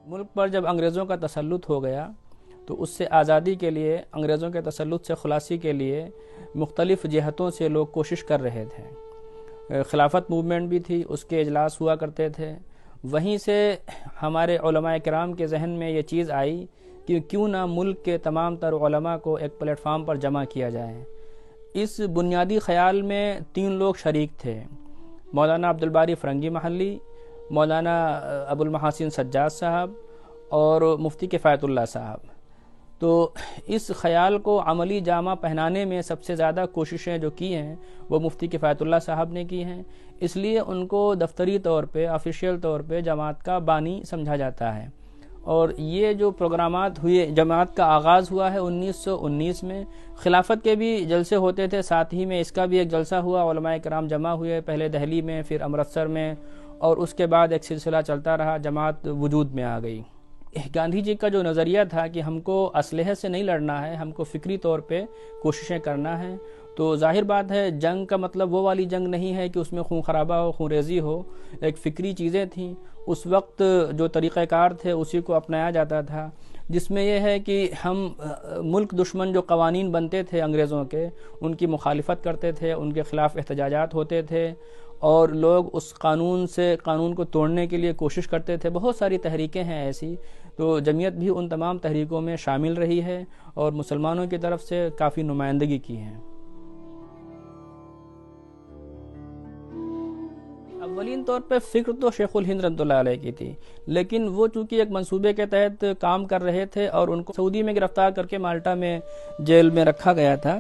ملک پر جب انگریزوں کا تسلط ہو گیا تو اس سے آزادی کے لیے، انگریزوں کے تسلط سے خلاصی کے لیے مختلف جہتوں سے لوگ کوشش کر رہے تھے۔ خلافت موومنٹ بھی تھی، اس کے اجلاس ہوا کرتے تھے۔ وہیں سے ہمارے علماء کرام کے ذہن میں یہ چیز آئی کہ کیوں نہ ملک کے تمام تر علماء کو ایک پلیٹ فارم پر جمع کیا جائے۔ اس بنیادی خیال میں 3 لوگ شریک تھے: مولانا عبدالباری فرنگی محلی، مولانا ابو المحاسن سجاد صاحب اور مفتی کفایت اللہ صاحب۔ تو اس خیال کو عملی جامہ پہنانے میں سب سے زیادہ کوششیں جو کی ہیں وہ مفتی کفایت اللہ صاحب نے کی ہیں، اس لیے ان کو دفتری طور پہ، آفیشیل طور پہ جماعت کا بانی سمجھا جاتا ہے۔ اور یہ جو پروگرامات ہوئے، جماعت کا آغاز ہوا ہے 1919 میں۔ خلافت کے بھی جلسے ہوتے تھے، ساتھ ہی میں اس کا بھی ایک جلسہ ہوا، علماء کرام جمع ہوئے، پہلے دہلی میں، پھر امرتسر میں، اور اس کے بعد ایک سلسلہ چلتا رہا، جماعت وجود میں آ گئی۔ گاندھی جی کا جو نظریہ تھا کہ ہم کو اسلحے سے نہیں لڑنا ہے، ہم کو فکری طور پہ کوششیں کرنا ہے، تو ظاہر بات ہے جنگ کا مطلب وہ والی جنگ نہیں ہے کہ اس میں خون خرابہ ہو، خون ریزی ہو، ایک فکری چیزیں تھیں۔ اس وقت جو طریقہ کار تھے اسی کو اپنایا جاتا تھا، جس میں یہ ہے کہ ہم ملک دشمن جو قوانین بنتے تھے انگریزوں کے، ان کی مخالفت کرتے تھے، ان کے خلاف احتجاجات ہوتے تھے، اور لوگ اس قانون کو توڑنے کے لیے کوشش کرتے تھے۔ بہت ساری تحریکیں ہیں ایسی، تو جمعیت بھی ان تمام تحریکوں میں شامل رہی ہے اور مسلمانوں کی طرف سے کافی نمائندگی کی ہے۔ اولین طور پہ فکر تو شیخ الہند رحمۃ اللہ علیہ کی تھی، لیکن وہ چونکہ ایک منصوبے کے تحت کام کر رہے تھے اور ان کو سعودی میں گرفتار کر کے مالٹا میں جیل میں رکھا گیا تھا،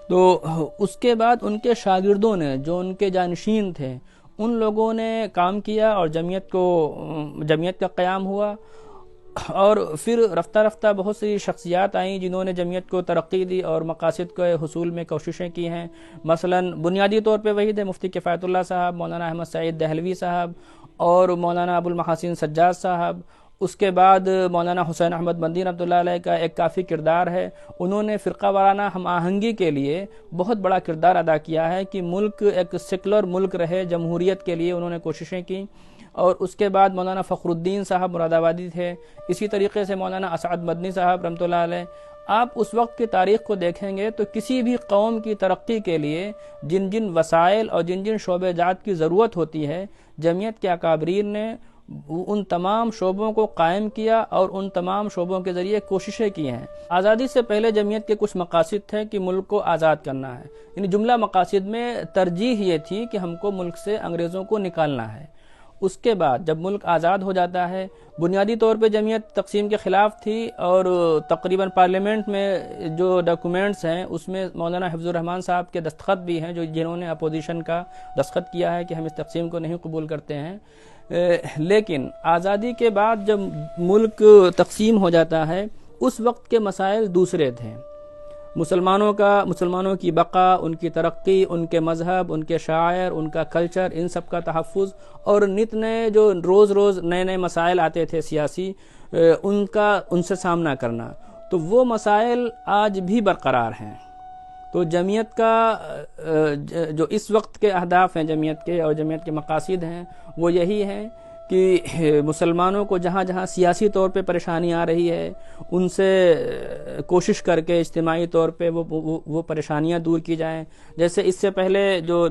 تو اس کے بعد ان کے شاگردوں نے، جو ان کے جانشین تھے، ان لوگوں نے کام کیا اور جمعیت کا قیام ہوا۔ اور پھر رفتہ رفتہ بہت سی شخصیات آئیں جنہوں نے جمعیت کو ترقی دی اور مقاصد کے حصول میں کوششیں کی ہیں۔ مثلا بنیادی طور پہ وہی تھے مفتی کفایت اللہ صاحب، مولانا احمد سعید دہلوی صاحب اور مولانا ابو المحاسن سجاد صاحب۔ اس کے بعد مولانا حسین احمد مدنی رحمۃ اللہ علیہ کا ایک کافی کردار ہے، انہوں نے فرقہ وارانہ ہم آہنگی کے لیے بہت بڑا کردار ادا کیا ہے کہ ملک ایک سیکولر ملک رہے، جمہوریت کے لیے انہوں نے کوششیں کی۔ اور اس کے بعد مولانا فخر الدین صاحب مراد آبادی تھے، اسی طریقے سے مولانا اسعد مدنی صاحب رحمۃ اللہ علیہ۔ آپ اس وقت کی تاریخ کو دیکھیں گے تو کسی بھی قوم کی ترقی کے لیے جن جن وسائل اور جن جن شعبے جات کی ضرورت ہوتی ہے، جمعیت کے اکابرین نے ان تمام شعبوں کو قائم کیا اور ان تمام شعبوں کے ذریعے کوششیں کی ہیں۔ آزادی سے پہلے جمعیت کے کچھ مقاصد تھے کہ ملک کو آزاد کرنا ہے، یعنی جملہ مقاصد میں ترجیح یہ تھی کہ ہم کو ملک سے انگریزوں کو نکالنا ہے۔ اس کے بعد جب ملک آزاد ہو جاتا ہے، بنیادی طور پہ جمعیت تقسیم کے خلاف تھی، اور تقریباً پارلیمنٹ میں جو ڈاکومنٹس ہیں اس میں مولانا حفظ الرحمان صاحب کے دستخط بھی ہیں، جنہوں نے اپوزیشن کا دستخط کیا ہے کہ ہم اس تقسیم کو نہیں قبول کرتے ہیں۔ لیکن آزادی کے بعد جب ملک تقسیم ہو جاتا ہے، اس وقت کے مسائل دوسرے تھے۔ مسلمانوں کی بقا، ان کی ترقی، ان کے مذہب، ان کے شاعر، ان کا کلچر، ان سب کا تحفظ، اور نت نئے جو روز نئے مسائل آتے تھے سیاسی، ان سے سامنا کرنا، تو وہ مسائل آج بھی برقرار ہیں۔ تو جمعیت کا جو اس وقت کے اہداف ہیں جمعیت کے اور جمعیت کے مقاصد ہیں، وہ یہی ہیں کہ مسلمانوں کو جہاں جہاں سیاسی طور پہ پریشانی آ رہی ہے، ان سے کوشش کر کے اجتماعی طور پہ وہ پریشانیاں دور کی جائیں۔ جیسے اس سے پہلے جو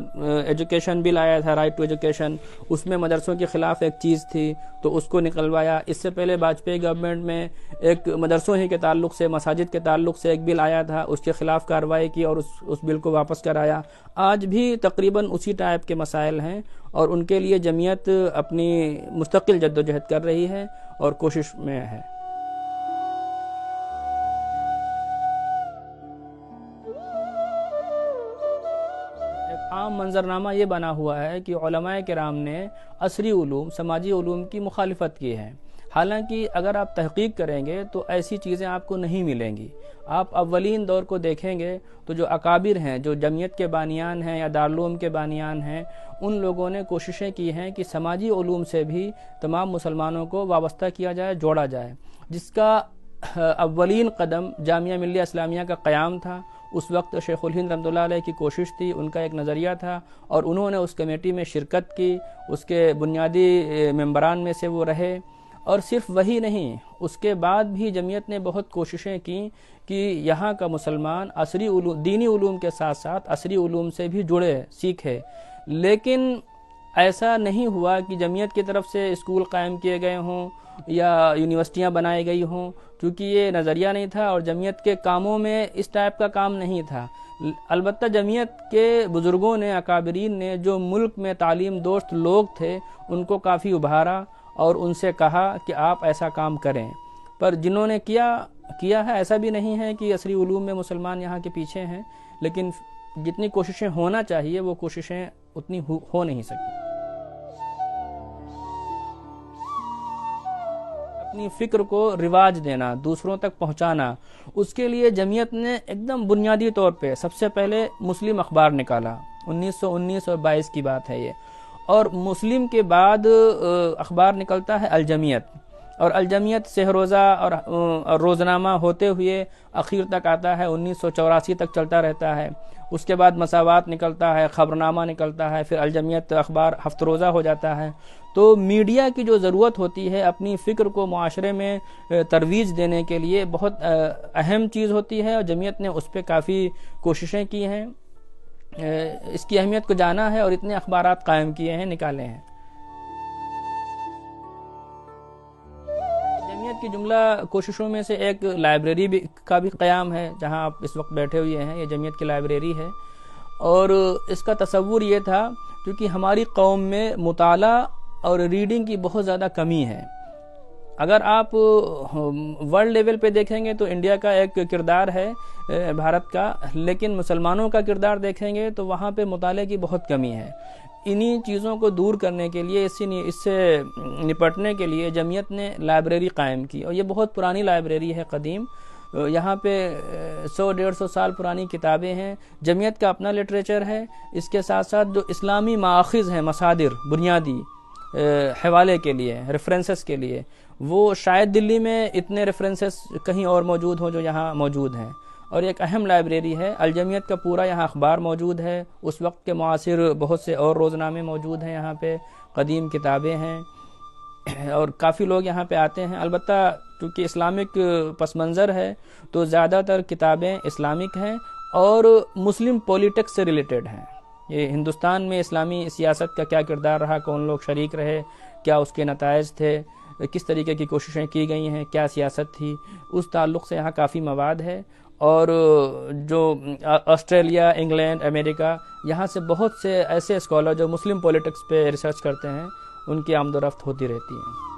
ایجوکیشن بل آیا تھا، رائٹ ٹو ایجوکیشن، اس میں مدرسوں کے خلاف ایک چیز تھی تو اس کو نکلوایا۔ اس سے پہلے واجپئی گورنمنٹ میں ایک مدرسوں ہی کے تعلق سے، مساجد کے تعلق سے ایک بل آیا تھا، اس کے خلاف کارروائی کی اور اس بل کو واپس کرایا۔ آج بھی تقریباً اسی ٹائپ کے مسائل ہیں، اور ان کے لیے جمعیت اپنی مستقل جدوجہد کر رہی ہے اور کوشش میں ہے۔ ایک عام منظرنامہ یہ بنا ہوا ہے کہ علماء کرام نے عصری علوم، سماجی علوم کی مخالفت کی ہے، حالانکہ اگر آپ تحقیق کریں گے تو ایسی چیزیں آپ کو نہیں ملیں گی۔ آپ اولین دور کو دیکھیں گے تو جو اکابر ہیں، جو جمعیت کے بانیان ہیں یا دارالعلوم کے بانیان ہیں، ان لوگوں نے کوششیں کی ہیں کہ سماجی علوم سے بھی تمام مسلمانوں کو وابستہ کیا جائے، جوڑا جائے، جس کا اولین قدم جامعہ ملیہ اسلامیہ کا قیام تھا۔ اس وقت شیخ الہند رحمۃ اللہ علیہ کی کوشش تھی، ان کا ایک نظریہ تھا، اور انہوں نے اس کمیٹی میں شرکت کی، اس کے بنیادی ممبران میں سے وہ رہے، اور صرف وہی نہیں، اس کے بعد بھی جمعیت نے بہت کوششیں کی کہ یہاں کا مسلمان عصری علوم، دینی علوم کے ساتھ ساتھ عصری علوم سے بھی جڑے، سیکھے، لیکن ایسا نہیں ہوا کہ جمعیت کی طرف سے اسکول قائم کیے گئے ہوں یا یونیورسٹیاں بنائی گئی ہوں، کیونکہ یہ نظریہ نہیں تھا اور جمعیت کے کاموں میں اس ٹائپ کا کام نہیں تھا۔ البتہ جمعیت کے بزرگوں نے، اکابرین نے، جو ملک میں تعلیم دوست لوگ تھے، ان کو کافی ابھارا اور ان سے کہا کہ آپ ایسا کام کریں، پر جنہوں نے کیا ہے، ایسا بھی نہیں ہے کہ عصری علوم میں مسلمان یہاں کے پیچھے ہیں، لیکن جتنی کوششیں ہونا چاہیے وہ کوششیں اتنی ہو نہیں سکی۔ اپنی فکر کو رواج دینا، دوسروں تک پہنچانا، اس کے لیے جمعیت نے ایک دم بنیادی طور پہ سب سے پہلے مسلم اخبار نکالا۔ 1919 اور 22 کی بات ہے یہ، اور مسلم کے بعد اخبار نکلتا ہے الجمعیت، اور الجمعیت سہ روزہ اور روزنامہ ہوتے ہوئے اخیر تک آتا ہے، 1984 تک چلتا رہتا ہے۔ اس کے بعد مساوات نکلتا ہے، خبرنامہ نکلتا ہے، پھر الجمعیت اخبار ہفت روزہ ہو جاتا ہے۔ تو میڈیا کی جو ضرورت ہوتی ہے اپنی فکر کو معاشرے میں ترویج دینے کے لیے، بہت اہم چیز ہوتی ہے، اور جمعیت نے اس پہ کافی کوششیں کی ہیں، اس کی اہمیت کو جانا ہے اور اتنے اخبارات قائم کیے ہیں، نکالے ہیں۔ جمعیت کی جملہ کوششوں میں سے ایک لائبریری کا بھی قیام ہے، جہاں آپ اس وقت بیٹھے ہوئے ہیں، یہ جمعیت کی لائبریری ہے، اور اس کا تصور یہ تھا کیونکہ ہماری قوم میں مطالعہ اور ریڈنگ کی بہت زیادہ کمی ہے۔ اگر آپ ورلڈ لیول پہ دیکھیں گے تو انڈیا کا ایک کردار ہے بھارت کا، لیکن مسلمانوں کا کردار دیکھیں گے تو وہاں پہ مطالعے کی بہت کمی ہے۔ انہی چیزوں کو دور کرنے کے لیے، اس سے نپٹنے کے لیے جمعیت نے لائبریری قائم کی، اور یہ بہت پرانی لائبریری ہے، قدیم، یہاں پہ 100-150 سال پرانی کتابیں ہیں۔ جمعیت کا اپنا لٹریچر ہے، اس کے ساتھ ساتھ جو اسلامی مآخذ ہیں، مصادر بنیادی حوالے کے لیے، ریفرنسز کے لیے، وہ شاید دلی میں اتنے ریفرنسز کہیں اور موجود ہوں جو یہاں موجود ہیں، اور ایک اہم لائبریری ہے۔ الجمعیت کا پورا یہاں اخبار موجود ہے، اس وقت کے معاصر بہت سے اور روزنامے موجود ہیں، یہاں پہ قدیم کتابیں ہیں، اور کافی لوگ یہاں پہ آتے ہیں۔ البتہ کیونکہ اسلامک پس منظر ہے تو زیادہ تر کتابیں اسلامک ہیں اور مسلم پولیٹکس سے ریلیٹڈ ہیں۔ یہ ہندوستان میں اسلامی سیاست کا کیا کردار رہا، کون لوگ شریک رہے، کیا اس کے نتائج تھے، کس طریقے کی کوششیں کی گئی ہیں، کیا سیاست تھی، اس تعلق سے یہاں کافی مواد ہے۔ اور جو آسٹریلیا، انگلینڈ، امریکہ، یہاں سے بہت سے ایسے اسکالر جو مسلم پولیٹکس پہ ریسرچ کرتے ہیں، ان کی آمد و رفت ہوتی رہتی ہے۔